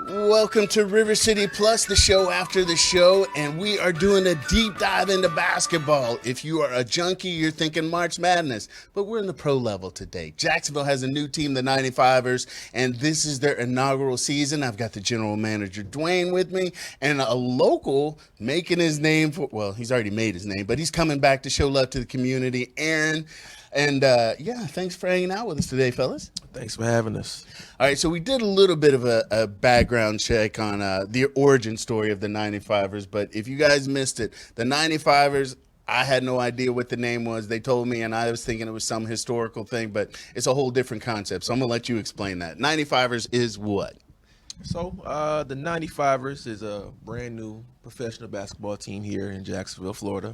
Welcome to River City Plus, the show after the show, and we are doing a deep dive into basketball. If you are a junkie, you're thinking March Madness, but we're in the pro level today. Jacksonville has a new team, the 95ers, and this is their inaugural season. I've got the general manager, Dwayne, with me, and a local making his name for, well, he's already made his name, but he's coming back to show love to the community, Aaron. And yeah, thanks for hanging out with us today, fellas. Thanks for having us. All right, so we did a little bit of a background check on the origin story of the 95ers, but if you guys missed it, the 95ers, I had no idea what the name was. They told me, and I was thinking it was some historical thing, but it's a whole different concept. So I'm going to let you explain that. 95ers is what? So, the 95ers is a brand new professional basketball team here in Jacksonville, Florida.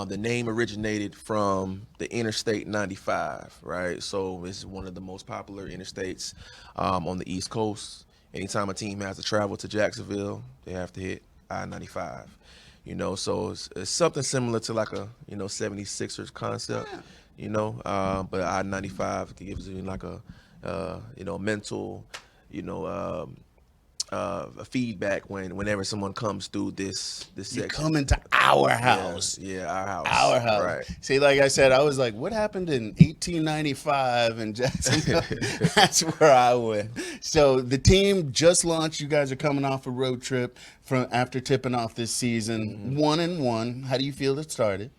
The name originated from the Interstate 95, right? So it's one of the most popular interstates on the East Coast. Anytime a team has to travel to Jacksonville, they have to hit I-95. So it's something similar to like a 76ers concept. But I-95 gives you like a mental a feedback whenever someone comes through this section. You come into our house. Yeah, our house. Our house. Right. See, like I said, I was like, what happened in 1895 in Jacksonville? That's where I went. So the team just launched. You guys are coming off a road trip from after tipping off this season. 1-1. How do you feel it started?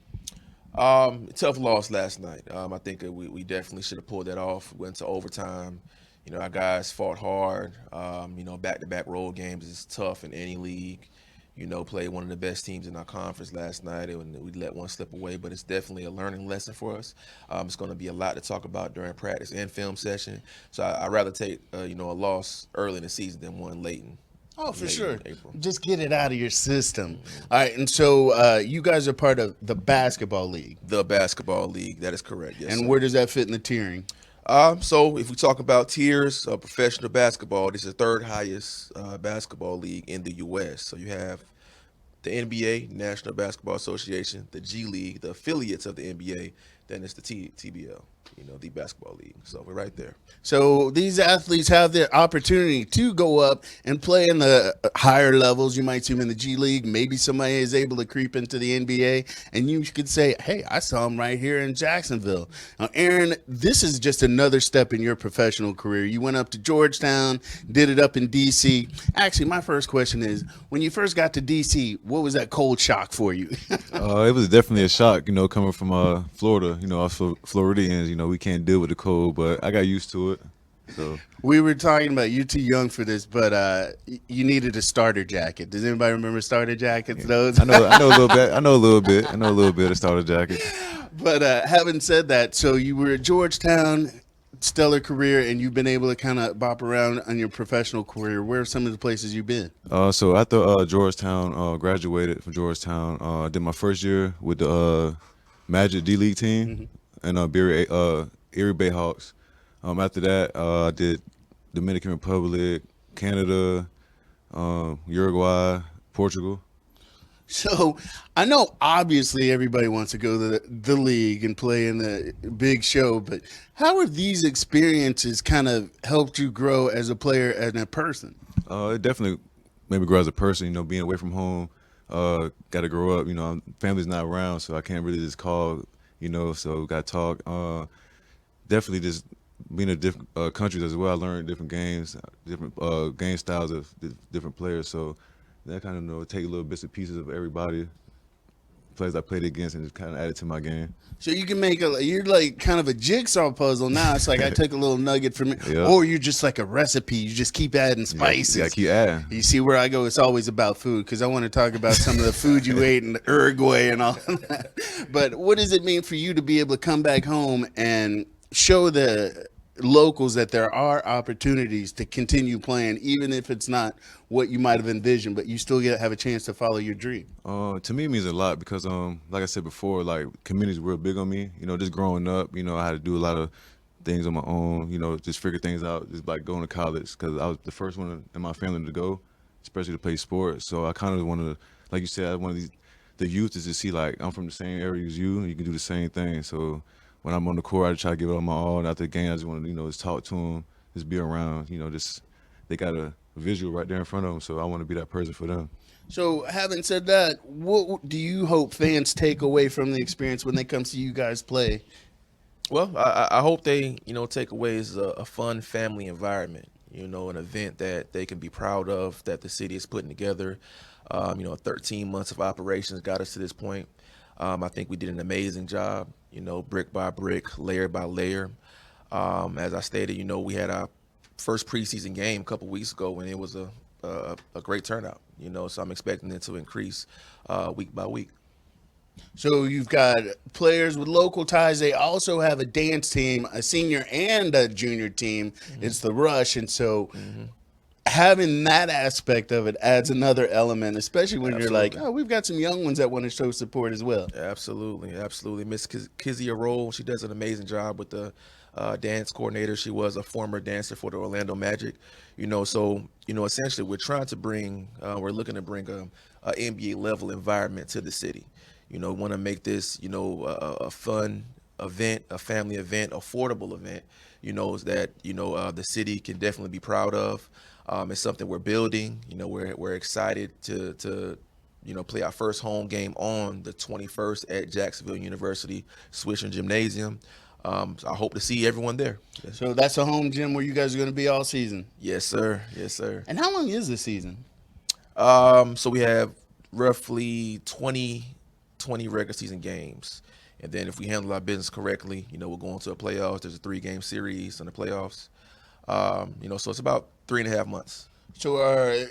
Tough loss last night. I think that we definitely should have pulled that off. Went to overtime. Our guys fought hard. Back-to-back road games is tough in any league. Played one of the best teams in our conference last night, and we let one slip away. But it's definitely a learning lesson for us. It's going to be a lot to talk about during practice and film session. So I'd rather take a loss early in the season than one late in. Oh, for late sure. in April. Just get it out of your system. All right, and so you guys are part of the basketball league. The basketball league, that is correct. Yes. And sir. where does that fit in the tiering? So if we talk about tiers of professional basketball, this is the third highest basketball league in the U.S. So you have the NBA, National Basketball Association, the G League, the affiliates of the NBA, then it's the TBL, the basketball league. So we're right there. So these athletes have the opportunity to go up and play in the higher levels. You might see them in the G League. Maybe somebody is able to creep into the NBA, and you could say, hey, I saw him right here in Jacksonville. Now, Aaron, this is just another step in your professional career. You went up to Georgetown, did it up in D.C. Actually, my first question is, when you first got to D.C., what was that cold shock for you? It was definitely a shock, coming from Florida. Us Floridians, we can't deal with the cold, but I got used to it. So we were talking about you're too young for this, but you needed a starter jacket. Does anybody remember starter jackets? Those I know a little bit. I know a little bit of starter jacket. But having said that, so you were at Georgetown, stellar career, and you've been able to kind of bop around on your professional career. Where are some of the places you've been? So after Georgetown, graduated from Georgetown, did my first year with the Magic D League team and Erie Bayhawks. After that, I did Dominican Republic, Canada, Uruguay, Portugal. So I know obviously everybody wants to go to the league and play in the big show, but how have these experiences kind of helped you grow as a player and a person? It definitely made me grow as a person, being away from home. Got to grow up, family's not around, so I can't really just call, so got to talk. Definitely just being in different countries as well, I learned different games, different game styles of different players, so that kind of, take little bits and pieces of everybody, players I played against, and just kind of add it to my game. So you can you're like kind of a jigsaw puzzle now. It's like I took a little nugget from it, Yeah. or you're just like a recipe. You just keep adding spices. You got to keep adding. You see where I go, it's always about food because I want to talk about some of the food you ate in Uruguay and all of that. But what does it mean for you to be able to come back home and show the locals that there are opportunities to continue playing, even if it's not what you might have envisioned, but you still have a chance to follow your dream? To me, it means a lot because, like I said before, like community's real big on me. Just growing up, I had to do a lot of things on my own. Just figure things out. Just like going to college because I was the first one in my family to go, especially to play sports. So I kind of wanted to, like you said, the youth is to see like I'm from the same area as you, and you can do the same thing. So when I'm on the court, I just try to give it all my all. And after the game, I just want to, just talk to them, just be around. Just they gotta visual right there in front of them. So I want to be that person for them. So, having said that, what do you hope fans take away from the experience when they come see you guys play? Well, I hope they, take away is a fun family environment. An event that they can be proud of, that the city is putting together. 13 months of operations got us to this point. I think we did an amazing job, brick by brick, layer by layer. As I stated, we had our first preseason game a couple weeks ago, and it was a great turnout. So I'm expecting it to increase week by week. So you've got players with local ties. They also have a dance team, a senior and a junior team. It's the Rush, and so having that aspect of it adds another element, especially when you're like, oh, we've got some young ones that want to show support as well. Absolutely. Miss Kizia Roll, she does an amazing job with the dance coordinator. She was a former dancer for the Orlando Magic. Essentially we're looking to bring a NBA level environment to the city. Want to make this, a fun event, a family event, affordable event, that, the city can definitely be proud of. It's something we're building. We're excited to play our first home game on the 21st at Jacksonville University Swisher Gymnasium. So I hope to see everyone there. So that's a home gym where you guys are going to be all season? Yes, sir. And how long is the season? So we have roughly 20 regular season games. And then if we handle our business correctly, we'll go into a playoffs. There's a 3-game series in the playoffs. So it's about 3.5 months. So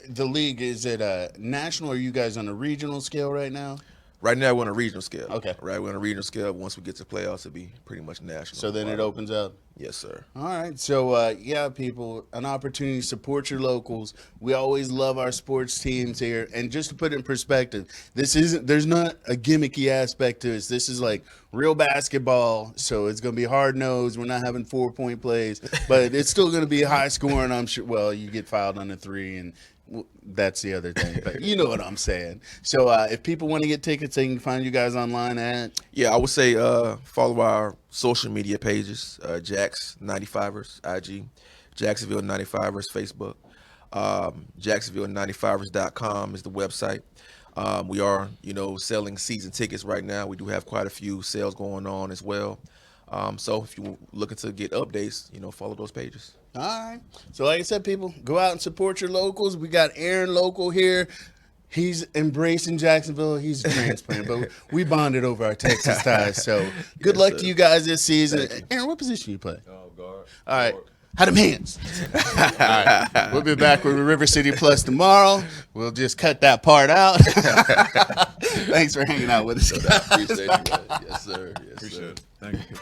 the league, is it a national, or are you guys on a regional scale right now? Right now we're on a regional scale. Okay. Right, we're on a regional scale. Once we get to playoffs, it'll be pretty much national. So then it opens up. Yes, sir. All right. So, people, an opportunity to support your locals. We always love our sports teams here. And just to put it in perspective, there's not a gimmicky aspect to this. This is like real basketball. So it's going to be hard nosed. We're not having 4-point plays, but it's still going to be high scoring. I'm sure. Well, you get fouled on a 3, and that's the other thing, but you know what I'm saying. So if people want to get tickets, they can find you guys online at? Yeah, I would say follow our social media pages, Jax 95ers, IG, Jacksonville 95ers, Facebook, Jacksonville95ers.com is the website. We are, selling season tickets right now. We do have quite a few sales going on as well. So if you're looking to get updates, follow those pages. All right. So like I said, people, go out and support your locals. We got Aaron local here. He's embracing Jacksonville. He's a transplant, but we bonded over our Texas ties. So good luck to you guys this season. Aaron, what position you play? Guard. All right. How them hands? All right. We'll be back with River City Plus tomorrow. We'll just cut that part out. Thanks for hanging out with us. I appreciate you, man. Yes, sir. Appreciate it. Thank you.